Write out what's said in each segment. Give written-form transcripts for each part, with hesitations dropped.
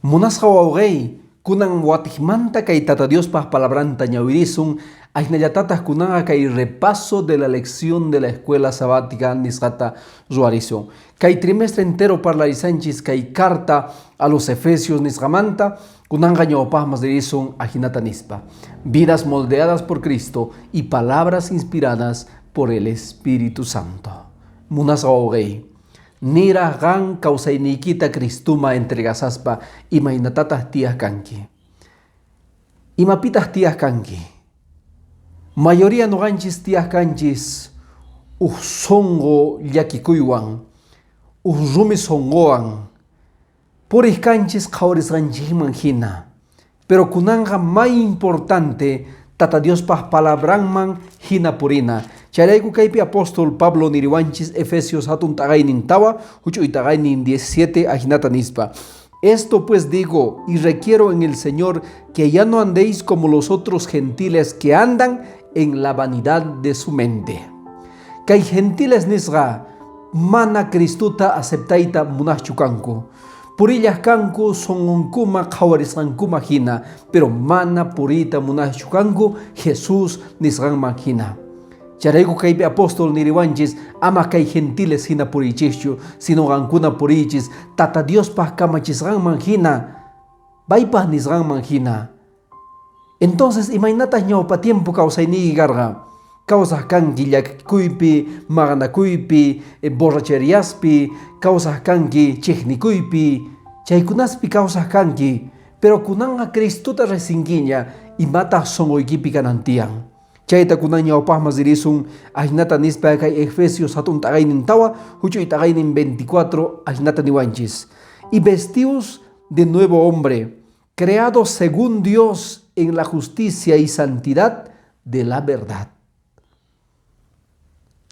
Munasqa wawqay, kunan watijmanta kay Tata Diospa palabranta ñawirisun, ajnallatataq kunanqa kay repaso de la lección de la escuela sabática nisqata ruwarisun. Kay trimestre entero parlarisanchis kay carta a los Efesios nisqamanta, kunanqa ñawpaqmas dirisun ajinata nispa. Vidas moldeadas por Cristo y palabras inspiradas por el Espíritu Santo. Munasqa wawqay. Nira gan kawsayniykita Cristuma entregasaspa imaynatataq tiyaq kanki. Imapitaq tiyaq kanki. Mayoría nuqanchis tiyaq kanchis songo llakikuywan, rumi songowan, puriq kanchis qhawarisqanchikman hina. Pero kunanqa may importante Tata Diospaq palabranman hina purina. Chayrayku kaypi apóstol Pablo niriwanchis Efesios hatun taqaynin tawa, huch'uy taqaynin 17 ajinata nispa. Esto pues digo y requiero en el Señor que ya no andéis como los otros gentiles que andan en la vanidad de su mente. Kay gentiles nisqa mana Cristuta aceptaita munaschukanku. Purillas kanku songonkuma qhawarisqankuma hina, pero mana purita munaschukanku Jesús nisqanman hina. Charayku kaypi apóstol niriwanchis ama kay gentiles hina purichischu, sino qankuna purichis Tata Diospaq kamachisqanman hina, paypaq nisqanman hina. Entonces imaynatas ñawpa tiempo kawsayniyki karqa, kawsaq kanki llakikuypi, maqanakuypi, borracheriaspi, kawsaq kanki chiqnikuypi, chaykunaspi kawsaq kanki, pero kunanqa Cristuta risinkiña imataq songoykipi kanantiyan. Chayta kunan ñawpaqmas dirisun ajinata nispa kay Efesios hatun taqaynin tawa, huch'uy taqaynin 24 ajinata niwanchis. Y vestidos de nuevo hombre, creados según Dios en la justicia y santidad de la verdad.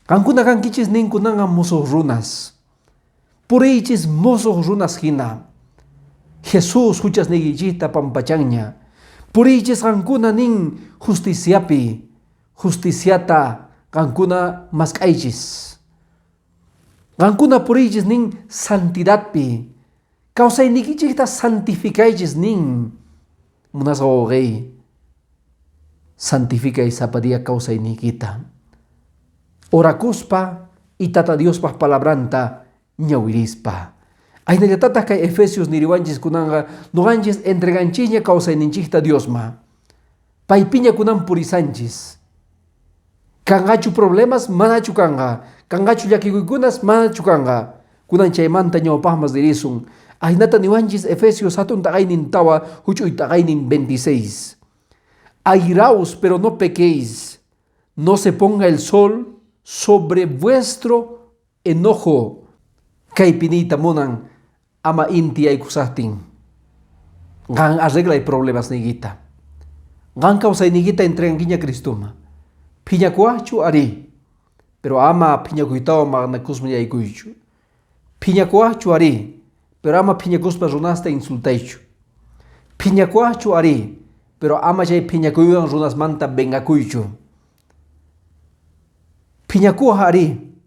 Qankuna kankichis ninkunanqa musuq runas. Puriychis musuq runas hina. Jesús huchasnikichikta pampachanña. Puriychis qankuna nin justiciapi. Justiciata qankuna mask'aychis. Qankuna puriychis nin santidadpi. Kawsaynikichikta santificaychis nin. Munasqa wawqay, santificay sapadiya kawsaynikita. Orakuspa y Tata Diospaq palabranta ñawirispa. Aynallatataq kay Efesios niriwanchis kunanqa nuqanchis entreganchikña kawsayninchikta Diosma. Paypiña kunan purisanchis. Kanqachu problemas manachu kanqa. Kanqachu llakikuykunas manachu kanqa. Kunan chaymanta ñawpaqmas dirisun. Ajinata niwanchis Efesios hatun taqaynin tawa, huch'uy taqaynin 26. Airaos, pero no pequéis. No se ponga el sol sobre vuestro enojo. Kaypinita munan ama inti aykusaqtin. Qan arreglay problemas nigita. Qan kawsaynikita entregankiña Cristuma. Phiñakuaqchu ari, pero ama phiñakuytawan maqanakusma yaykuychu. Phiñakuaqchu ari, pero ama phiñakuspa runasta insultaychu. Phiñakuaqchu ari, pero ama chay phiñakuywan runasmanta vengakuychu. Phiñakuaq ari,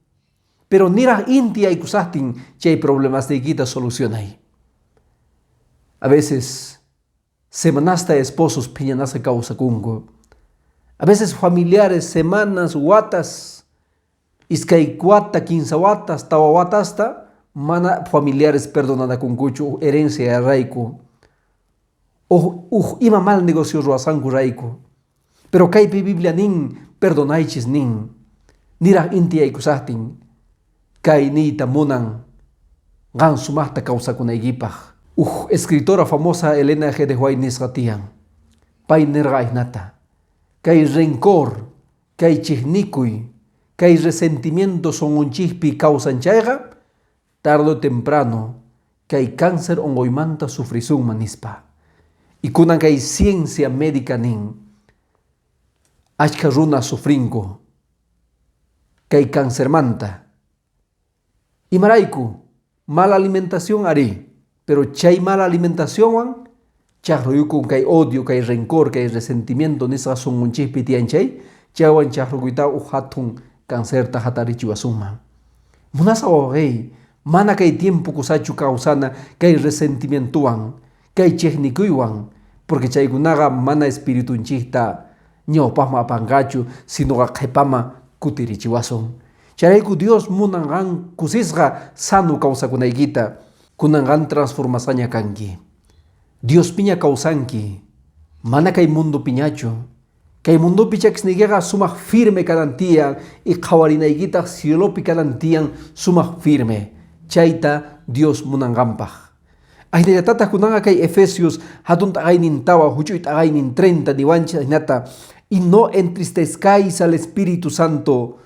pero niraq inti aykusaqtin chay problemas nikita solucionay. A veces semanasta esposos phiñanasqa kawsakunku. A veces familiares semanas, watas, iskay wata, 15 watas, tawa watasta, mana familiares perdonanakunkuchu herencia rayku. Ima mal negocio ruwasanku rayku. Pero kaypi Biblia nin perdonaychis nin. Niraq inti aykusaqtin kay niyta munan qan sumaqta kawsakunaykipaq. Escritora famosa Elena G. de White nisqa tiyan. Pay nirqa ajnata. Kay rencor, kay chiqnikuy, kay resentimiento songonchikpi kawsanchayqa, tarde o temprano, kay cáncer ongoymanta sufrisunman nispa. Y kunan kay ciencia médica nin, achka runa sufrinku, kay cáncermanta. Imarayku, mala alimentación ari, pero chay mala alimentación chaqruyukun kay odio, kay rencor, kay resentimiento nisqa sunqunchikpi tiyanchay, chaywan chaqrukuyta hatun cancerta hatarichiwasunman. Munasqa wawqay, mana kay tiempo kusachu kawsana kay resentimientowan, kay chejnikuywan, porque chaykunaqa mana espiritunchikta ñawpaqman apanqachu, sinoqa qhipama kutirichiwasun. Charayku Dios munanqan kusisqa sanu kawsakunaykita, kunanqan transformasaña kanki. Dios piña kawsanki, mana kay mundo piñachu. Kay mundo pichakisnikiqa sumaq firme kanantiyan y qhawarinaykita cielopi kanantiyan sumaq firme. Chayta Dios munanqanpaq. Aynallatata kunanqa kay Efesios hatun t'aqaynintawa huch'uy t'aqaynin 30 niwanchik aynata, y no entristezcáis al Espíritu Santo,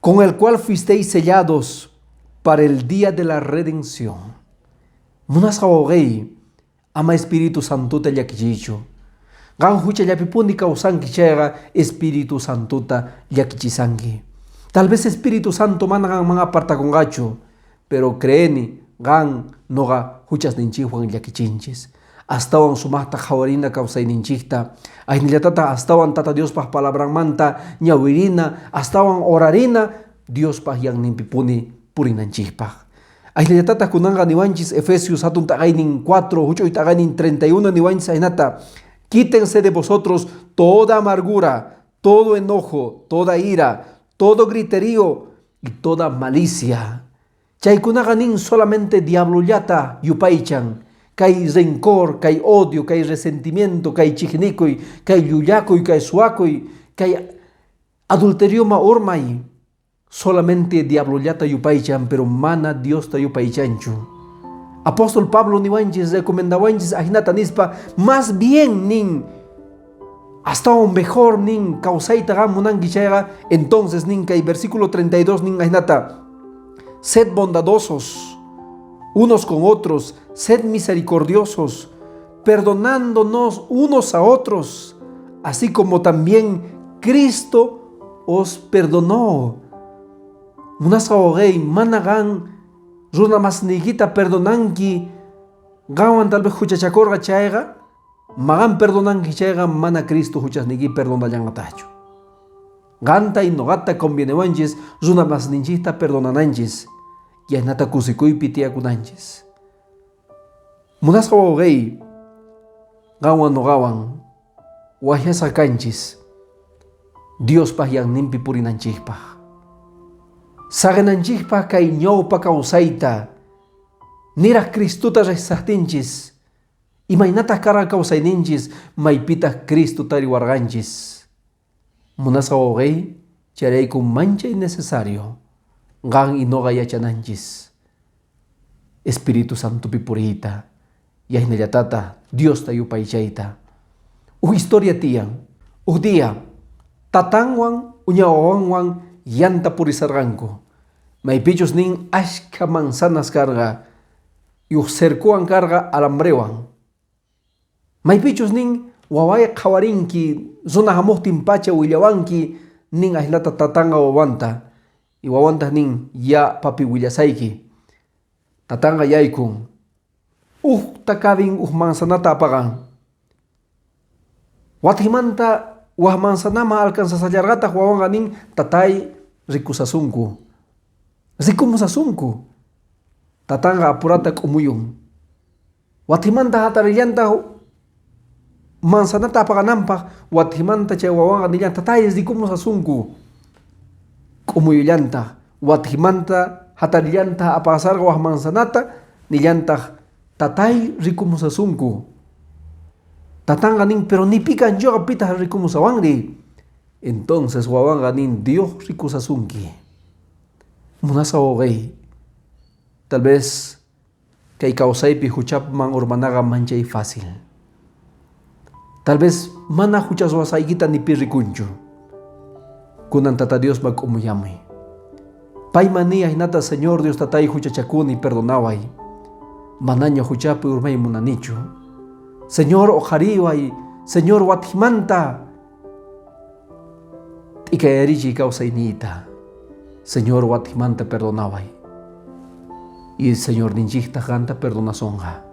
con el cual fuisteis sellados para el día de la redención. Munasqawaqay ama Espíritu Santo ta llakichichu. Gan hucha llapipuni kawsanki chayqa Espíritu Santuta llakichisanki. Tal vez Espíritu Santo mana ganman apartakunqachu, pero creeni gan noqa huchasninchikwan llakichinchis. Astawan sumaqta qhawarina kawsayninchikta, aynallatata astawan Tata Diospaq palabranmanta ñawirina, astawan orarina Diospaq yanninpipuni purinanchikpaq. Aynallatata kunanqa niwanchis Efesios hatun t'aqaynin 4 huch'uy t'aqaynin 31 niwanchis aynata: quítense de vosotros toda amargura, todo enojo, toda ira, todo griterío y toda malicia. Chaykunaqa nin solamente diablollata yupaychan, kay rencor, kay odio, kay resentimiento, kay chijnikuy, kay llullakuy, kay suakuy, kay adulterioma urmay. Solamente diablollata yupaychan, pero mana Dios ta yupaychanchu. Apóstol Pablo niwanchis recomendawanchis ajnata nispa, más bien nin hasta un mejor nin causayta gamunanki chayqa. Entonces nin kay versículo 32 nin ajnata: sed bondadosos unos con otros, sed misericordiosos, perdonándonos unos a otros, así como también Cristo os perdonó. Munasqawaqay mana gan runa masniykita perdonanki gawan tal vez huchachakurqa chayqa, magan perdonanki chayqa mana Cristo huchasniki perdonallanqatachu. Qanta y noqata convienewanchis runa masninchikta perdonananchis, yahnata kusikuypi tiyakunanchis. Munasqawaqay qawan noqawan wahyasqa kanchis Diospaq yanninpi purinanchikpaq. Sagananchikpaq kay ñawpa kawsayta niraq Cristuta riqsaqtinchis, imaynataq karqa kawsayninchis maypitaq Cristuta riwarqanchis. Munasqawaqay charayku manchay necesario qan y noqa yachananchis Espíritu Santopi puriyta, yahnallatata Diosta yupaychayta. Historia tiyan, día tatanwan uñawawanwan yanta purisarqanku. Maypichus nin ashka manzanas karqa, cercuwan karqa alambrewan. Maypichus nin wawaya qhawarinki, zona hamuqtin pacha willawanki nin ahlata tatanga wawanta, y wawanta nin ya papi willasayki. Tatanga yaykun, takabin manzanata apaqan. Wathimanta manzanama alcanzasallarqataq wawanqa nin tatay rikusasunku, rikumusasunku. Tatanga apurata k'umuyun. Wathimanta hatarillanta manzanata apaqananpaq, wathimanta chay wawanqa nillan tatay rikumusasunku k'umuyullanta. Wathimanta hatarillanta apaqasarqa waq manzanata nillantaq tatay rikumusasunku. Tatanga nin, pero ni pican yo pitaq rikumusawanri. Entonces wawanqa nin Dios rikusasunki. Munasqawaqay tal vez kay kawsaypi huchapman urmanaqa manchay fácil. Tal vez mana huchaswasaykita ni pirikunchu. Kunan Tata Dios mak'umuyamay. Payman ni ahnata Señor Dios tatay huchachakuni perdonaway. Manaña huchapi urmay munanichu. Señor ojariway, Señor wathimanta t'ikayarichi kawsaynita. Señor wathimanta perdonaway. Y Señor ninchikta qanta perdonasonqa.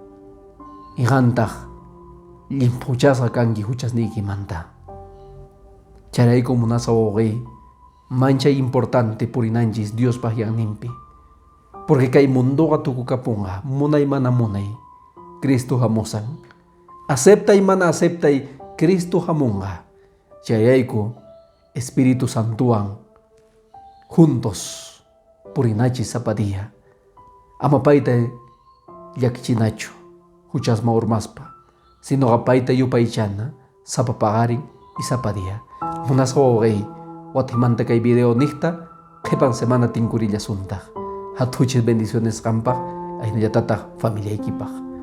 Y qantaq llimpuchasqa kanki huchasniykimanta. Charayku munasqawaqay manchay importante purinanchis Diospaq yanninpi. Porque kay mundoqa tukukapunqa munay mana munay Cristo hamusan. Acepta y mana acepta y Cristo hamunga. Chayayko Espíritu Santuan juntos purinachi zapadia. Amapaita yakchinacho huchasma urmaspa. Sino apaita yupaichana zapapagarin y zapadia. Munas rey watimanta kay video nihta kepan semana tinkurilla sunta. Hatuches bendiciones kampa ay nayatata familia equipaj.